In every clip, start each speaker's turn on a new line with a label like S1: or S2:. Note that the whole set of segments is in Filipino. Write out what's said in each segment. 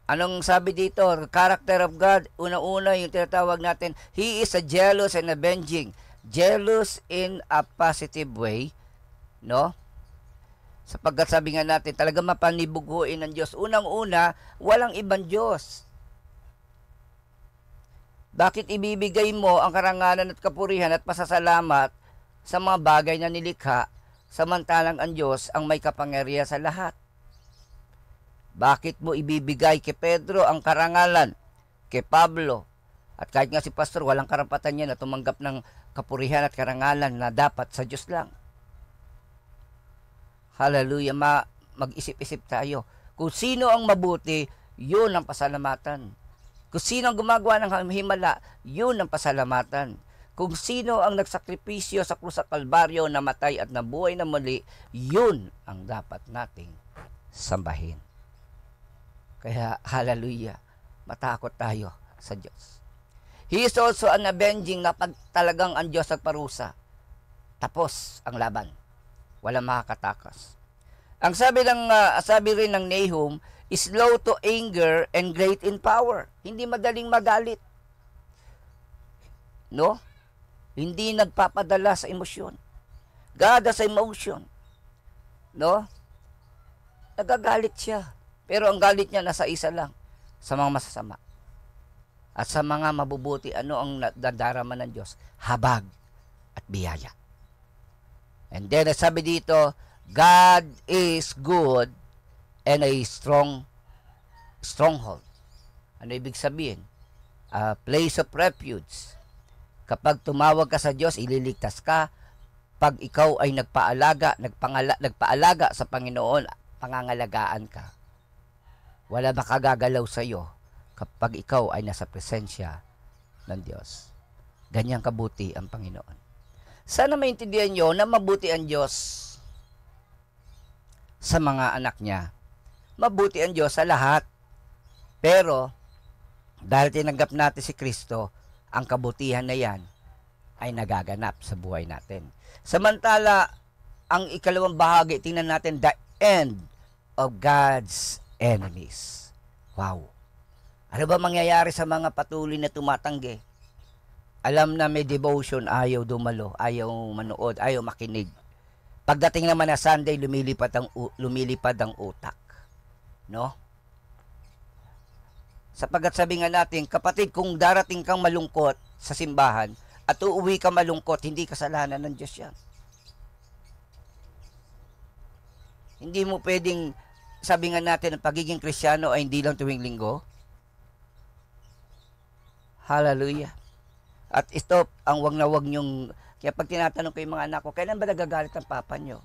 S1: Anong sabi dito? Character of God, una-una yung tinatawag natin, He is a jealous and avenging. Jealous in a positive way, no? Sapagkat sabi nga natin, talaga mapanibuguin ng Diyos. Unang-una, walang ibang Diyos. Bakit ibibigay mo ang karangalan at kapurihan at pasasalamat sa mga bagay na nilikha, samantalang ang Diyos ang may kapangyarihan sa lahat? Bakit mo ibibigay kay Pedro ang karangalan, kay Pablo, at kahit nga si Pastor, walang karapatan niya na tumanggap ng kapurihan at karangalan na dapat sa Diyos lang? Hallelujah, mag-isip-isip tayo. Kung sino ang mabuti, yun ang pasalamatan. Kung sino ang gumagawa ng himala, yun ang pasalamatan. Kung sino ang nagsakripisyo sa krus sa Kalbaryo, namatay at nabuhay na muli, yun ang dapat nating sambahin. Kaya, hallelujah, matakot tayo sa Diyos. He is also an avenging, na pag talagang ang Diyos nagparusa, tapos ang laban. Walang makakatakas. Ang sabi rin ng Nahum, is slow to anger and great in power. Hindi madaling magalit. No? Hindi nagpapadala sa emosyon. God has emotion. No? Nagagalit siya. Pero ang galit niya nasa isa lang, sa mga masasama. At sa mga mabubuti, ano ang nadarama ng Diyos? Habag at biyaya. And then, sabi dito, God is good and a stronghold. Ano ibig sabihin? A place of refuge. Kapag tumawag ka sa Diyos, ililigtas ka. Pag ikaw ay nagpaalaga sa Panginoon, pangangalagaan ka. Wala makagagalaw sa iyo kapag ikaw ay nasa presensya ng Diyos. Ganyang kabuti ang Panginoon. Sana maintindihan nyo na mabuti ang Diyos sa mga anak niya. Mabuti ang Diyos sa lahat. Pero, dahil tinanggap natin si Kristo, ang kabutihan na yan ay nagaganap sa buhay natin. Samantala, ang ikalawang bahagi, tingnan natin, the end of God's enemies. Wow. Ano ba mangyayari sa mga patuloy na tumatanggi? Alam na may devotion, ayaw dumalo, ayaw manood, ayaw makinig. Pagdating naman na Sunday, lumilipad ang utak. No? Sapagkat sabi nga natin, kapatid, kung darating kang malungkot sa simbahan at uuwi ka malungkot, hindi kasalanan ng Diyos yan. Hindi mo pwedeng, sabi nga natin, ang pagiging Kristiyano ay hindi lang tuwing linggo. Hallelujah. At ito, ang wag na wag nyong, kaya pag tinatanong ko yung mga anak ko, kailan ba nagagalit ang papa nyo?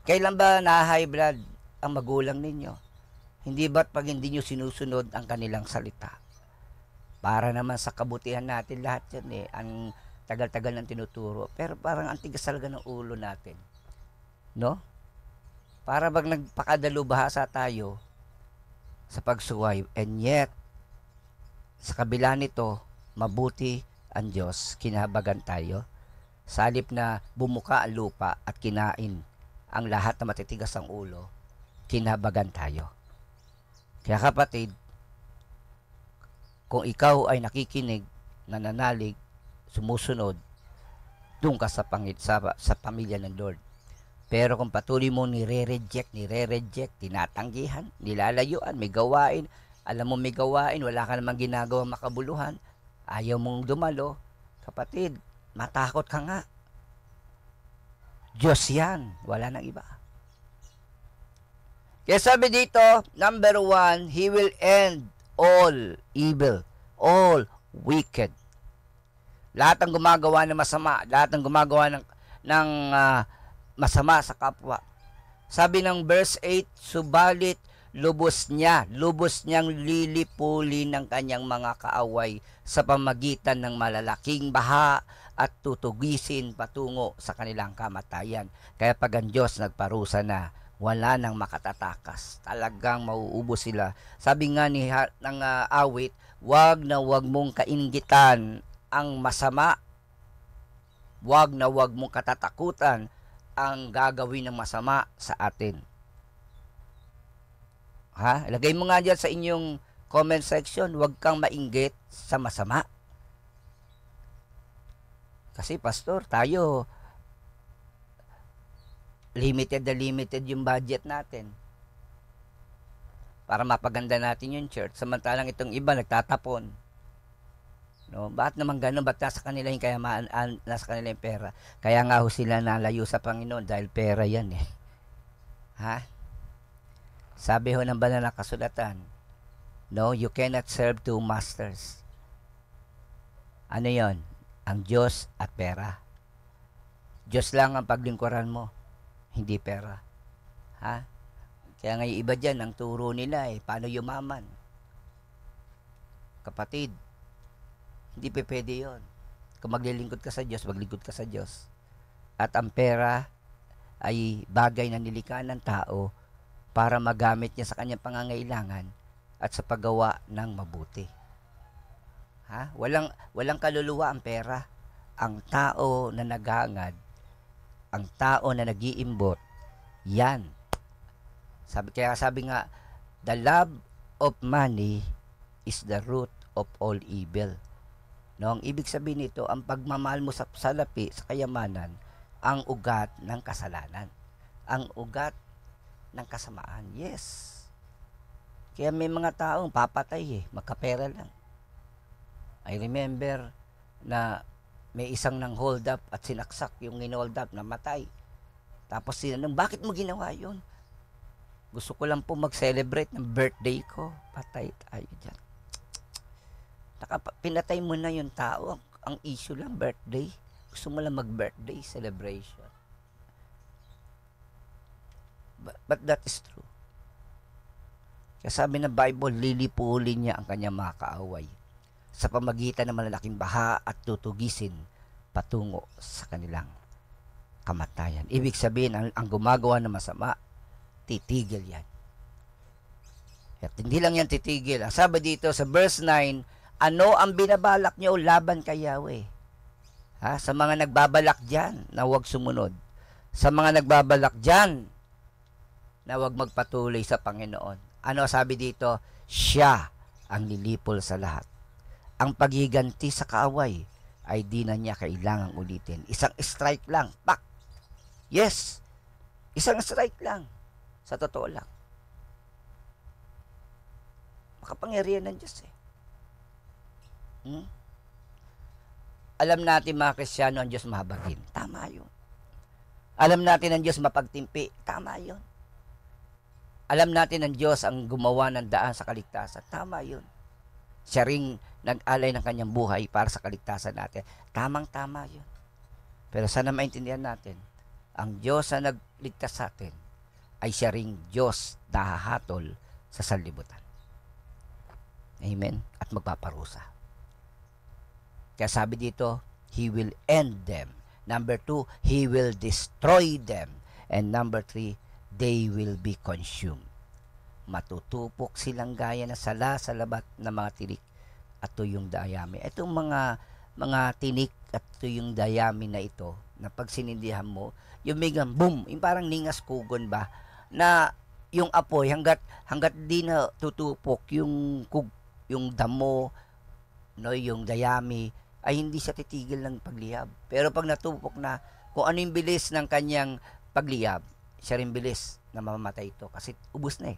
S1: Kailan ba na-high blood ang magulang ninyo? Hindi ba't pag hindi nyo sinusunod ang kanilang salita? Para naman sa kabutihan natin lahat yan eh. Ang tagal-tagal ng tinuturo. Pero parang ang tigas talaga ng ulo natin. No? Para bang nagpakadalubhasa tayo sa pagsuway. And yet, sa kabila nito, mabuti ang Diyos, kinahabagan tayo. Sa halip na bumuka ang lupa at kinain ang lahat na matitigas ang ulo, kinahabagan tayo. Kaya kapatid, kung ikaw ay nakikinig, nananalig, sumusunod, doon ka sa pamilya ng Lord. Pero kung patuloy mo nire-reject, tinatanggihan, nilalayuan, may gawain, alam mo may gawain, wala ka namang ginagawang makabuluhan, ayaw mong dumalo, kapatid, matakot ka nga. Diyos yan, wala nang iba. Kaya sabi dito, number 1, He will end all evil, all wicked. Lahat ng gumagawa ng masama, lahat ng gumagawa ng masama sa kapwa. Sabi ng verse 8, subalit lubos niyang lilipulin ng kanyang mga kaaway sa pamagitan ng malalaking baha at tutugisin patungo sa kanilang kamatayan. Kaya pag ang Diyos nagparusa na, wala nang makatatakas. Talagang mauubos sila. Sabi nga ng awit, wag na wag mong kainggitan ang masama. Wag na wag mong katatakutan ang gagawin ng masama sa atin. Ha? Lagay mo nga dyan sa inyong comment section, huwag kang mainggit sa masama. Kasi pastor, tayo, limited na limited yung budget natin para mapaganda natin yung church. Samantalang itong iba nagtatapon. No? Bakit naman gano'n? Ba't nasa kanila yung kayamaan, nasa kanila yung pera? Kaya nga ho sila nalayo sa Panginoon dahil pera yan eh. Ha? Sabi ho ng banal na kasulatan, no, you cannot serve two masters. Ano yon? Ang Diyos at pera. Diyos lang ang paglingkuran mo, hindi pera. Ha? Kaya nga yung iba dyan, ang turo nila paano yumaman. Kapatid, hindi pwede yon. Kung maglilingkod ka sa Diyos, maglingkod ka sa Diyos. At ang pera ay bagay na nilikha ng tao para magamit niya sa kanyang pangangailangan at sa paggawa ng mabuti. Ha? Walang kaluluwa ang pera. Ang tao na naghangad, ang tao na nag-iimbot, yan. Kaya sabi nga, the love of money is the root of all evil. No, ang ibig sabihin nito, ang pagmamahal mo sa salapi, sa kayamanan, ang ugat ng kasalanan. Ang ugat ng kasamaan. Yes. Kaya may mga taong papatay magkapera lang. I remember na may isang nang hold up at sinaksak yung in-hold up, namatay. Tapos sinanong, bakit mo ginawa yun? Gusto ko lang po mag-celebrate ng birthday ko. Patay tayo dyan. Pinatay mo na yung tao. Ang issue lang, birthday. Gusto mo lang mag-birthday celebration. But that is true. Kaya sabi ng Bible, lilipulin niya ang kanyang mga kaaway sa pamagitan ng malalaking baha at tutugisin patungo sa kanilang kamatayan. Ibig sabihin, ang gumagawa ng masama, titigil yan. At hindi lang yan titigil. Ang sabi dito sa verse 9, ano ang binabalak niyo laban kay Yahweh? Ha? Sa mga nagbabalak dyan na huwag sumunod. Sa mga nagbabalak dyan na huwag magpatuloy sa Panginoon. Ano sabi dito? Siya ang lilipol sa lahat. Ang paghiganti sa kaaway ay di na niya kailangang ulitin. Isang strike lang. Pak! Yes! Isang strike lang. Sa totoo lang. Makapangyarihan ng Diyos Alam natin mga Kristiyano, ang Diyos mahabagin. Tama yun. Alam natin ang Diyos mapagtimpi. Tama yun. Alam natin ang Diyos ang gumawa ng daan sa kaligtasan. Tama yun. Siya ring nag-alay ng kanyang buhay para sa kaligtasan natin. Tamang-tama yun. Pero sana maintindihan natin, ang Diyos na nagligtas sa atin ay siya ring Diyos na hahatol sa sanlibutan. Amen? At magpaparusa. Kaya sabi dito, He will end them. Number 2, He will destroy them. And number 3, they will be consumed. Matutupok silang gaya na sala sa labat ng mga tinik at tuyong dayami. Itong mga tinik at tuyong dayami na ito, na pag sinindihan mo, yung megang boom, yung parang ningas kugon ba, na yung apoy hanggat di na tutupok yung damo, no, yung dayami, ay hindi siya titigil ng pagliyab. Pero pag natupok na, kung ano yung bilis ng kanyang pagliyab, siya rin bilis na mamamatay ito kasi ubos na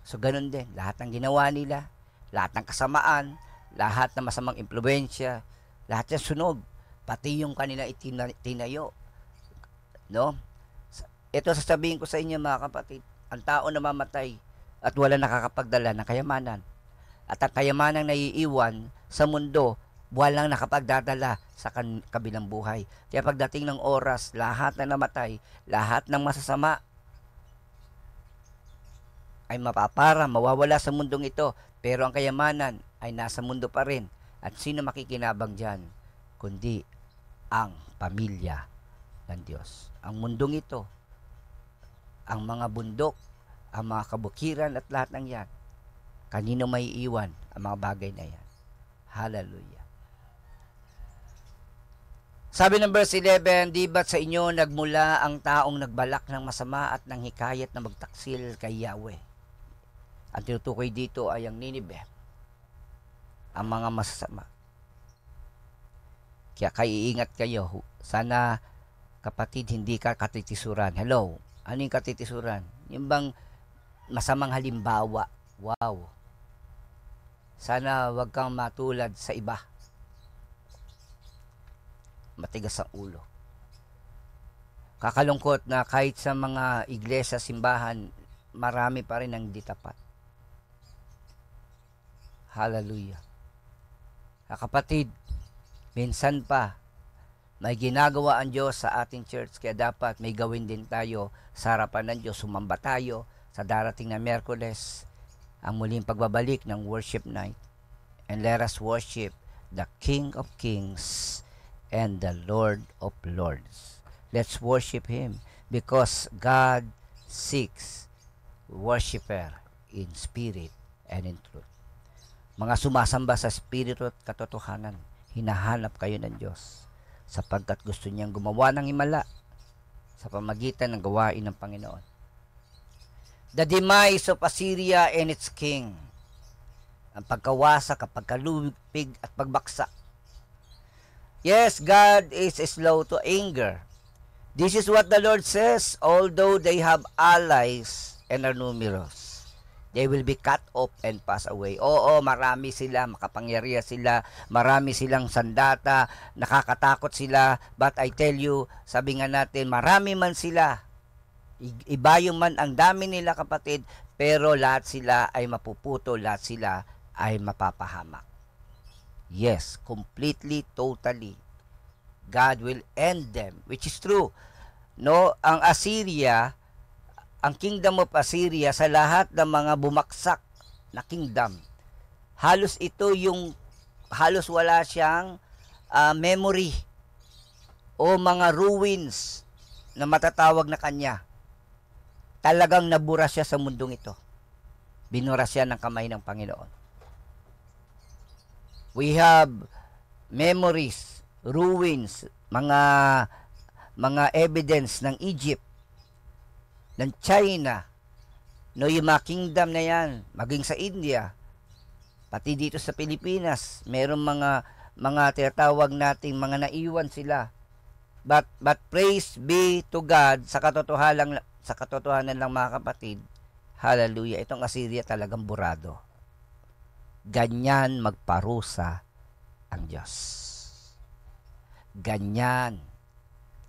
S1: So ganun din, lahat ng ginawa nila, lahat ng kasamaan, lahat ng masamang impluwensya, lahat yan sunog, pati yung kanila itinayo. No? Ito sasabihin ko sa inyo mga kapatid, ang tao na mamatay at wala nakakapagdala ng kayamanan. At ang kayamanang naiiwan sa mundo, walang nakapagdadala sa kabilang buhay. Kaya pagdating ng oras, lahat na namatay, lahat ng masasama ay mawawala sa mundong ito. Pero ang kayamanan ay nasa mundo pa rin. At sino makikinabang dyan? Kundi ang pamilya ng Diyos. Ang mundong ito, ang mga bundok, ang mga kabukiran at lahat ng yan, kanino may iwan ang mga bagay na yan? Hallelujah. Sabi ng verse 11, di ba't sa inyo nagmula ang taong nagbalak ng masama at nang hikayat na magtaksil kay Yahweh? Ang tinutukoy dito ay ang Nineveh, ang mga masasama. Kaya iingat kayo. Sana, kapatid, hindi ka katitisuran. Hello, ano yung katitisuran? Yung bang masamang halimbawa. Wow. Sana wag kang matulad sa iba. Matigas ang ulo. Kakalungkot na kahit sa mga iglesia, simbahan, marami pa rin ang di tapat. Hallelujah. Kapatid, minsan pa, may ginagawa ang Diyos sa ating church, kaya dapat may gawin din tayo sa harapan ng Diyos. Sumamba tayo sa darating na Miyerkules, ang muling pagbabalik ng worship night. And let us worship the King of Kings and the Lord of Lords. Let's worship Him because God seeks worshiper in spirit and in truth. Mga sumasamba sa espiritu at katotohanan, hinahanap kayo ng Diyos sapagkat gusto niyang gumawa ng himala sa pamagitan ng gawain ng Panginoon. The demise of Assyria and its king. Ang pagkawasak, pagkalupig at pagbaksak. Yes, God is slow to anger. This is what the Lord says, although they have allies and are numerous, they will be cut off and pass away. Oo, marami sila, makapangyarihan sila, marami silang sandata, nakakatakot sila, but I tell you, sabi nga natin, marami man sila, iba yung man ang dami nila kapatid, pero lahat sila ay mapuputo, lahat sila ay mapapahamak. Yes, completely, totally. God will end them, which is true. No, ang Assyria, ang kingdom of Assyria, sa lahat ng mga bumaksak na kingdom, halos ito yung, halos wala siyang memory o mga ruins na matatawag na kanya. Talagang nabura siya sa mundong ito. Binura siya ng kamay ng Panginoon. We have memories, ruins, mga evidence ng Egypt, ng China, no, yung mga kingdom na yan, maging sa India, pati dito sa Pilipinas, merong mga tinatawag nating mga naiwan sila. But praise be to God, sa katotohanan lang mga kapatid, hallelujah, itong Assyria talagang burado. Ganyan magparusa ang Diyos. Ganyan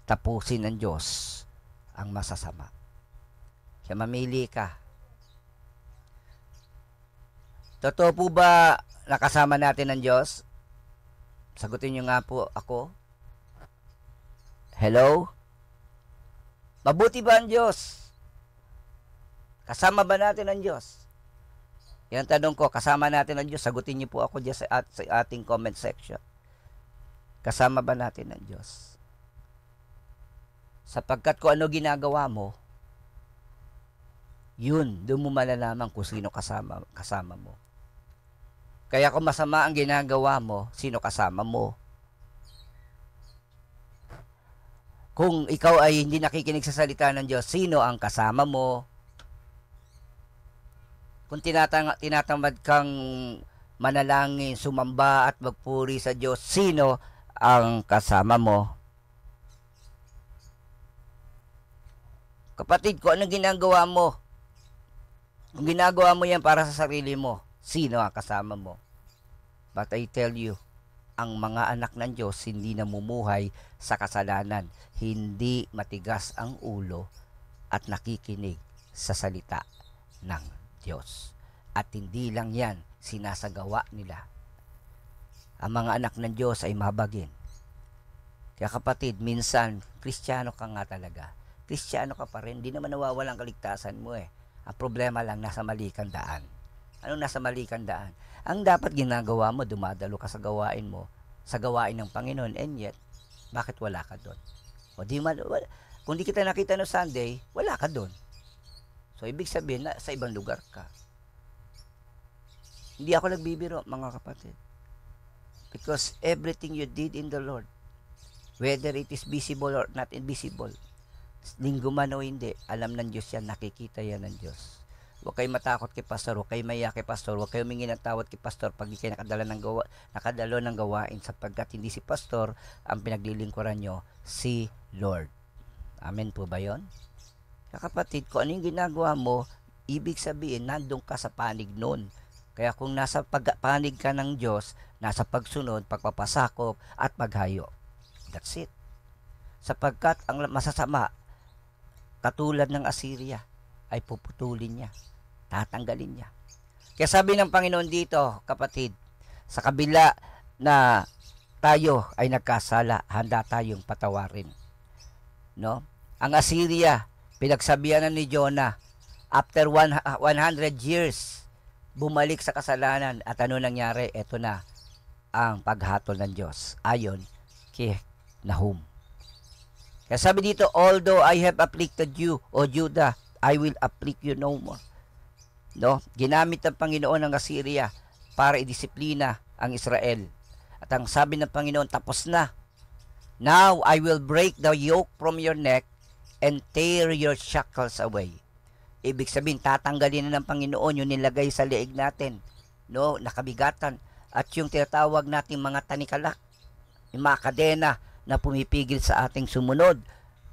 S1: tapusin ng Diyos ang masasama. Kaya mamili ka. Totoo po ba nakasama natin ng Diyos? Sagutin nyo nga po ako. Hello? Mabuti ba ang Diyos? Kasama ba natin ang Diyos? Yan tanong ko, kasama natin ang Diyos? Sagutin niyo po ako dyan sa ating comment section. Kasama ba natin ang Diyos? Sapagkat kung ano ginagawa mo, yun, doon mo malalaman kung sino kasama mo. Kaya kung masama ang ginagawa mo, sino kasama mo? Kung ikaw ay hindi nakikinig sa salita ng Diyos, sino ang kasama mo? Kung tinatamad kang manalangin, sumamba at magpuri sa Diyos, sino ang kasama mo? Kapatid, kung anong ginagawa mo, kung ginagawa mo yan para sa sarili mo, sino ang kasama mo? But I tell you, ang mga anak ng Diyos hindi namumuhay sa kasalanan, hindi matigas ang ulo at nakikinig sa salita ng Diyos. At hindi lang yan sinasagawa nila. Ang mga anak ng Diyos ay mabagin. Kaya kapatid, minsan, Kristiyano ka nga talaga. Kristiyano ka pa rin, hindi naman nawawalang kaligtasan mo eh. Ang problema lang, nasa mali kang daan. Anong nasa mali kang daan? Ang dapat ginagawa mo, dumadalo ka sa gawain mo, sa gawain ng Panginoon, and yet, bakit wala ka doon? O di man, kung di kita nakita no Sunday, wala ka doon. So, ibig sabihin na sa ibang lugar ka. Hindi ako nagbibiro, mga kapatid. Because everything you did in the Lord, whether it is visible or not invisible, linggo man o hindi, alam ng Diyos yan, nakikita yan ng Diyos. Huwag kayo matakot kay pastor, huwag kayo maya kay pastor, huwag kayo humingi ng tawad kay pastor pag di kayo nakadalo ng gawain, sapagkat hindi si pastor ang pinaglilingkuran nyo, si Lord. Amen po ba yon? Kapatid, kung ano yung ginagawa mo, ibig sabihin, nandun ka sa panig nun. Kaya kung nasa panig ka ng Diyos, nasa pagsunod, pagpapasakop, at paghayo. That's it. Sapagkat ang masasama, katulad ng Assyria, ay puputulin niya, tatanggalin niya. Kaya sabi ng Panginoon dito, kapatid, sa kabila na tayo ay nagkasala, handa tayong patawarin. No? Ang Assyria, pinagsabihan na ni Jonah, after 100 years, bumalik sa kasalanan. At ano nangyari? Ito na ang paghatol ng Diyos ayon kay Nahum. Kaya sabi dito, although I have afflicted you, O Judah, I will afflict you no more. No? Ginamit ng Panginoon ang Assyria para idisiplina ang Israel. At ang sabi ng Panginoon, tapos na. Now I will break the yoke from your neck and tear your shackles away. Ibig sabihin, tatanggalin na ng Panginoon yung nilagay sa leeg natin, no, nakabigatan, at yung tinatawag nating mga tanikalak, yung mga kadena na pumipigil sa ating sumunod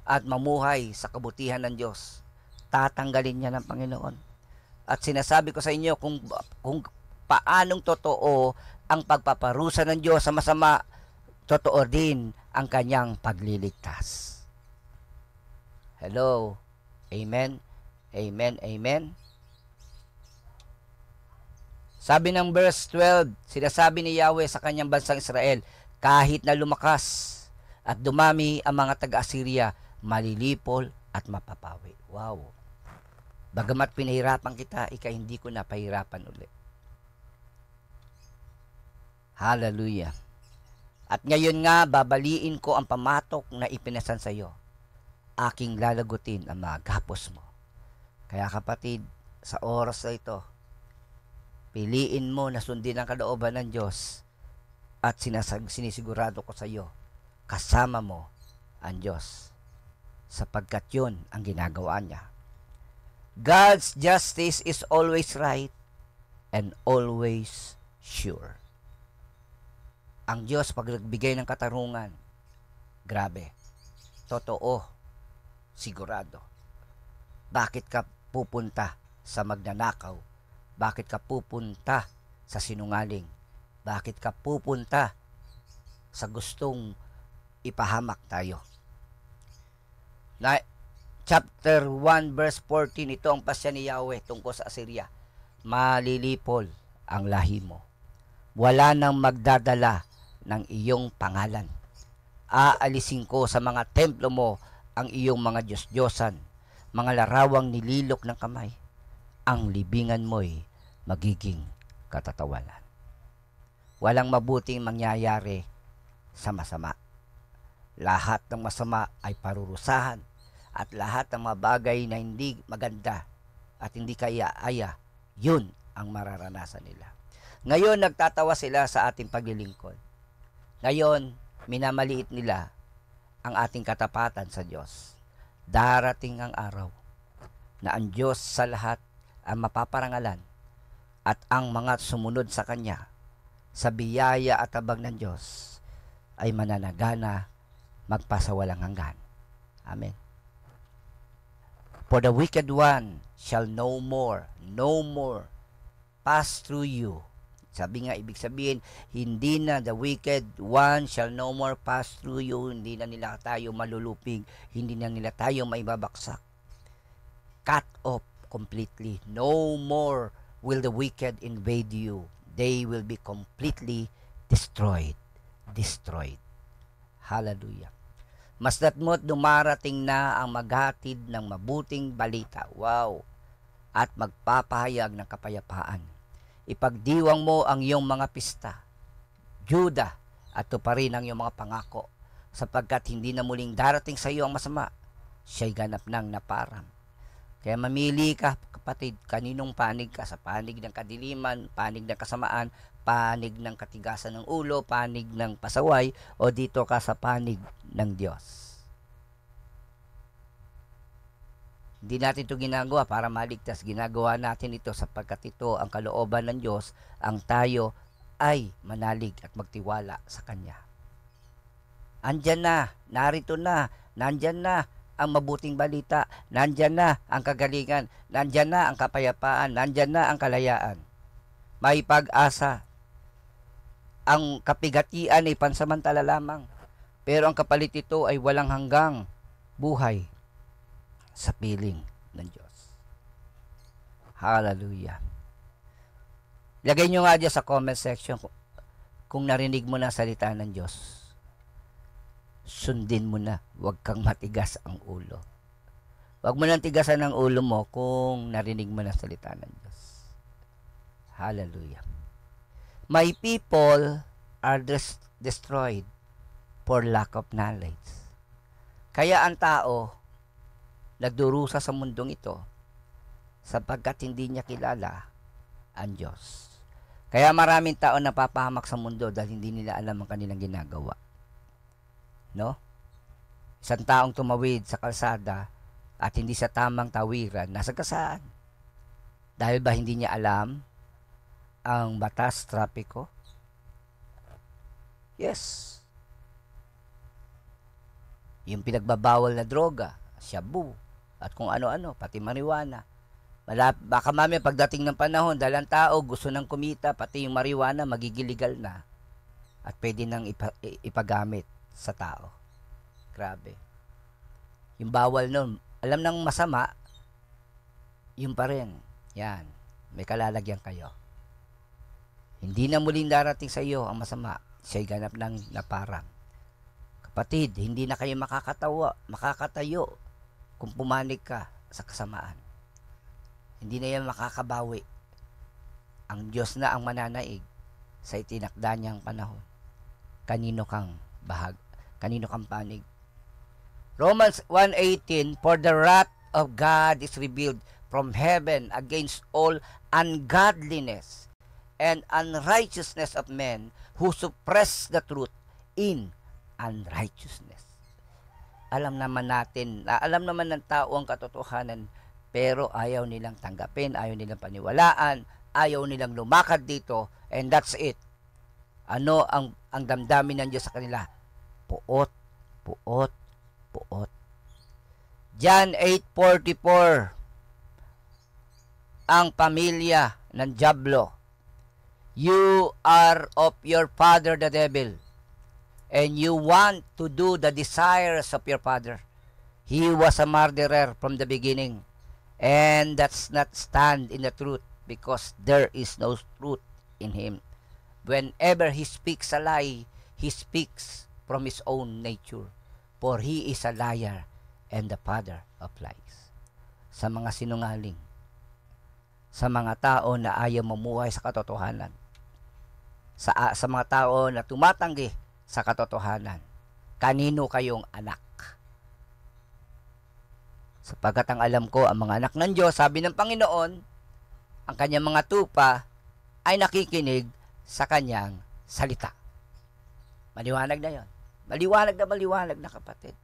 S1: at mamuhay sa kabutihan ng Diyos. Tatanggalin niya ng Panginoon. At sinasabi ko sa inyo kung paanong totoo ang pagpaparusa ng Diyos sa masama, totoo din ang kanyang pagliligtas. Hello? Amen? Amen, amen. Sabi ng verse 12, sinasabi ni Yahweh sa kanyang bansang Israel, kahit na lumakas at dumami ang mga taga-Assyria, malilipol at mapapawi. Wow. Bagamat pinahirapan kita, hindi ko na pahirapan ulit. Hallelujah. At ngayon nga, babaliin ko ang pamatok na ipinasan sa iyo. Aking lalagutin ang mga gapos mo. Kaya kapatid, sa oras na ito, piliin mo na sundin ang kalooban ng Diyos at sinisigurado ko sa iyo, kasama mo ang Diyos sapagkat yun ang ginagawa niya. God's justice is always right and always sure. Ang Diyos pag nagbigay ng katarungan, grabe, totoo, sigurado. Bakit ka pupunta sa magnanakaw? Bakit ka pupunta sa sinungaling? Bakit ka pupunta sa gustong ipahamak tayo? Na, chapter 1 verse 14, ito ang pasya ni Yahweh tungkol sa Assyria. Malilipol ang lahi mo. Wala nang magdadala ng iyong pangalan. Aalisin ko sa mga templo mo ang iyong mga Diyos-Diyosan, mga larawang nililok ng kamay. Ang libingan mo'y magiging katatawanan. Walang mabuting mangyayari sa masama. Lahat ng masama ay parurusahan at lahat ng mga bagay na hindi maganda at hindi kaya-aya, yun ang mararanasan nila. Ngayon, nagtatawa sila sa ating paglilingkod. Ngayon, minamaliit nila ang ating katapatan sa Diyos. Darating ang araw na ang Diyos sa lahat ang mapaparangalan at ang mga sumunod sa Kanya sa biyaya at abag ng Diyos ay mananagana magpasawalang hanggan. Amen. For the wicked one shall no more pass through you. Sabi nga, ibig sabihin, hindi na the wicked one shall no more pass through you. Hindi na nila tayo malulupig. Hindi na nila tayo maibabaksak. Cut off completely. No more will the wicked invade you. They will be completely destroyed. Destroyed. Hallelujah. Masdat mo't dumarating na ang maghatid ng mabuting balita. Wow! At magpapahayag ng kapayapaan. Ipagdiwang mo ang iyong mga pista, Judah, at tuparin ang iyong mga pangako, sapagkat hindi na muling darating sa iyo ang masama, siya'y ganap ng naparam. Kaya mamili ka, kapatid, kaninong panig ka, sa panig ng kadiliman, panig ng kasamaan, panig ng katigasan ng ulo, panig ng pasaway, o dito ka sa panig ng Diyos. Hindi natin ito ginagawa para maligtas. Ginagawa natin ito sapagkat ito ang kalooban ng Diyos, ang tayo ay manalig at magtiwala sa Kanya. Andyan na, narito na, nandyan na ang mabuting balita, nandyan na ang kagalingan, nandyan na ang kapayapaan, nandyan na ang kalayaan. May pag-asa. Ang kapigatian ay pansamantala lamang, pero ang kapalit ito ay walang hanggang buhay sa piling ng Diyos. Hallelujah. Lagay nyo nga dyan sa comment section kung narinig mo na salita ng Diyos. Sundin mo na, huwag kang matigas ang ulo. Huwag mo nang tigasan ang ulo mo kung narinig mo na salita ng Diyos. Hallelujah. My people are destroyed for lack of knowledge. Kaya ang tao nagdurusa sa mundong ito sapagkat hindi niya kilala ang Diyos. Kaya maraming tao napapahamak sa mundo dahil hindi nila alam ang kanilang ginagawa. No? Isang taong tumawid sa kalsada at hindi sa tamang tawiran, nasa kasaan. Dahil ba hindi niya alam ang batas trapiko? Yes. Yung pinagbabawal na droga, shabu, at kung ano-ano, pati marijuana. Baka mamaya pagdating ng panahon, dahil ang tao gusto ng kumita, pati yung marijuana magigiligal na at pwede nang ipagamit sa tao. Grabe. Yung bawal nun, alam ng masama, yun pa rin. Yan, may kalalagyan kayo. Hindi na muling darating sa iyo ang masama, siya'y ganap ng naparang. Kapatid, hindi na kayo makakatayo kung pumanig ka sa kasamaan. Hindi na yan makakabawi. Ang Diyos na ang mananaig sa itinakda niyang panahon. Kanino kang panig. Romans 1:18, for the wrath of God is revealed from heaven against all ungodliness and unrighteousness of men who suppress the truth in unrighteousness. Alam naman ng tao ang katotohanan, pero ayaw nilang tanggapin, ayaw nilang paniwalaan, ayaw nilang lumakad dito, and that's it. Ano ang damdamin ng Diyos sa kanila? Puot, puot, puot. John 8:44, ang pamilya ng Diablo. You are of your father the devil, and you want to do the desires of your father. He was a murderer from the beginning, and does not stand in the truth, because there is no truth in him. Whenever he speaks a lie, he speaks from his own nature, for he is a liar and the father of lies. Sa mga sinungaling, sa mga tao na ayaw mamuhay sa katotohanan, sa mga tao na tumatanggi sa katotohanan, kanino kayong anak? Sapagkat ang alam ko, ang mga anak ng Diyos, sabi ng Panginoon, ang kanyang mga tupa ay nakikinig sa kanyang salita. Maliwanag na yon. Maliwanag na kapatid.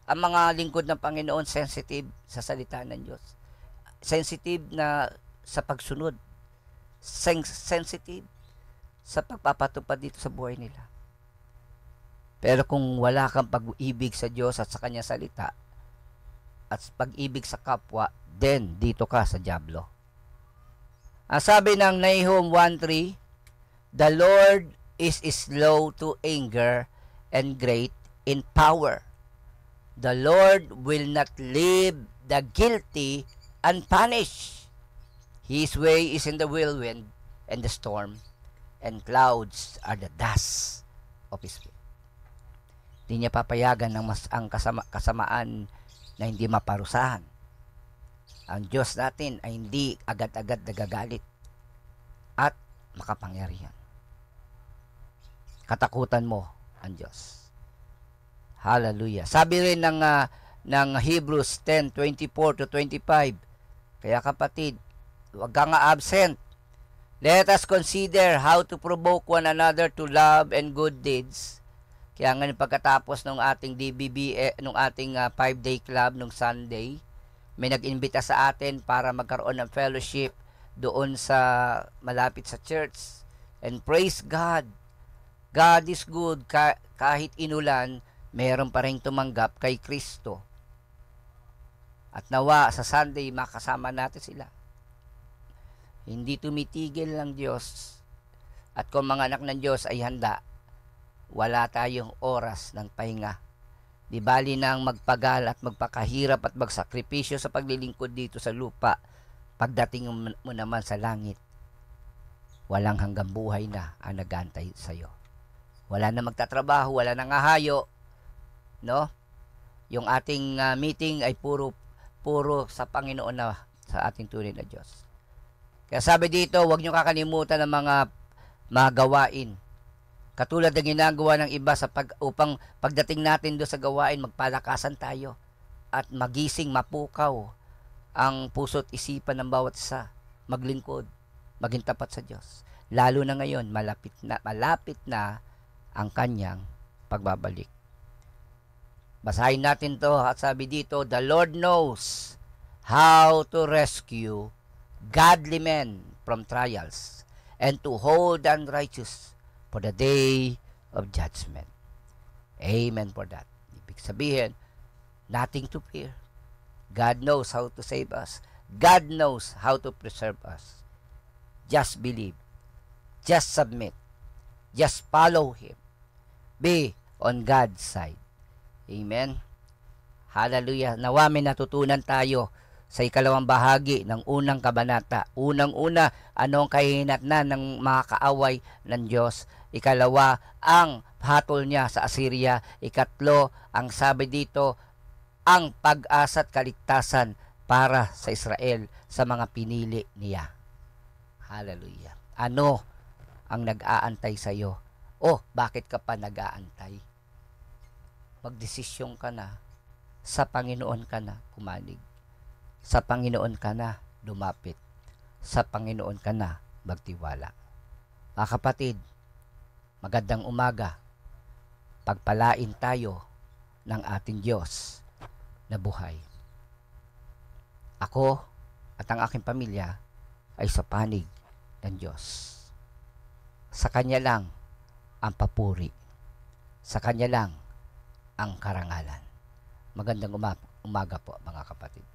S1: Ang mga lingkod ng Panginoon sensitive sa salita ng Diyos. Sensitive na sa pagsunod. Sensitive sa pagpapatupad dito sa buhay nila. Pero kung wala kang pag-ibig sa Diyos at sa kanyang salita, at pag-ibig sa kapwa, then dito ka sa dyablo. Ang sabi ng Nahum 1:3, the Lord is slow to anger and great in power. The Lord will not leave the guilty unpunished. His way is in the whirlwind and the storm, and clouds are the dust of his feet. Hindi niya papayagan ng ang kasamaan na hindi maparusahan. Ang Diyos natin ay hindi agad-agad nagagalit at makapangyarihan. Katakutan mo ang Diyos. Hallelujah. Sabi rin ng Hebrews 10:24-25, kaya kapatid, huwag kang absent. Let us consider how to provoke one another to love and good deeds, Kaya nga pagkatapos ng ating DBB, nung ating 5-day club nung Sunday, may nag-imbita sa atin para magkaroon ng fellowship doon sa malapit sa church. And praise God. God is good. Kahit inulan, meron pa rin tumanggap kay Kristo. At nawa sa Sunday makasama natin sila. Hindi tumitigil ng Diyos. At kung mga anak ng Diyos ay handa, wala tayong oras ng pahinga. Di bali nang magpagal at magpakahirap at magsakripisyo sa paglilingkod dito sa lupa, pagdating mo naman sa langit, walang hanggang buhay na ang nag-aantay sa iyo. Wala na magtatrabaho, wala nang ahayo, no? Yung ating meeting ay puro sa Panginoon na, sa ating tunay na Diyos. Kaya sabi dito, huwag niyo kakalimutan ng mga gawain. Katulad ng ginagawa ng iba upang pagdating natin doon sa gawain, magpalakasan tayo at magising, mapukaw ang puso't isipan ng bawat isa, maglingkod, maging tapat sa Diyos. Lalo na ngayon, malapit na ang kanyang pagbabalik. Basahin natin to at sabi dito, the Lord knows how to rescue godly men from trials and to hold the unrighteous for the day of judgment. Amen for that. Ibig sabihin, nothing to fear. God knows how to save us. God knows how to preserve us. Just believe. Just submit. Just follow Him. Be on God's side. Amen. Hallelujah. Nawa may natutunan tayo sa ikalawang bahagi ng unang kabanata. Unang-una, anong kahinatnan ng mga kaaway ng Diyos. Ikalawa, ang hatol niya sa Assyria. Ikatlo, ang sabi dito, ang pag-asa at kaligtasan para sa Israel sa mga pinili niya. Hallelujah. Ano ang nag-aantay sa iyo? Oh, bakit ka pa nag-aantay? Magdesisyon ka na. Sa Panginoon ka na kumanig. Sa Panginoon ka na lumapit. Sa Panginoon ka na magtiwala. Mga kapatid, magandang umaga. Pagpalain tayo ng ating Diyos na buhay. Ako at ang aking pamilya ay sa panig ng Diyos. Sa Kanya lang ang papuri. Sa Kanya lang ang karangalan. Magandang umaga po mga kapatid.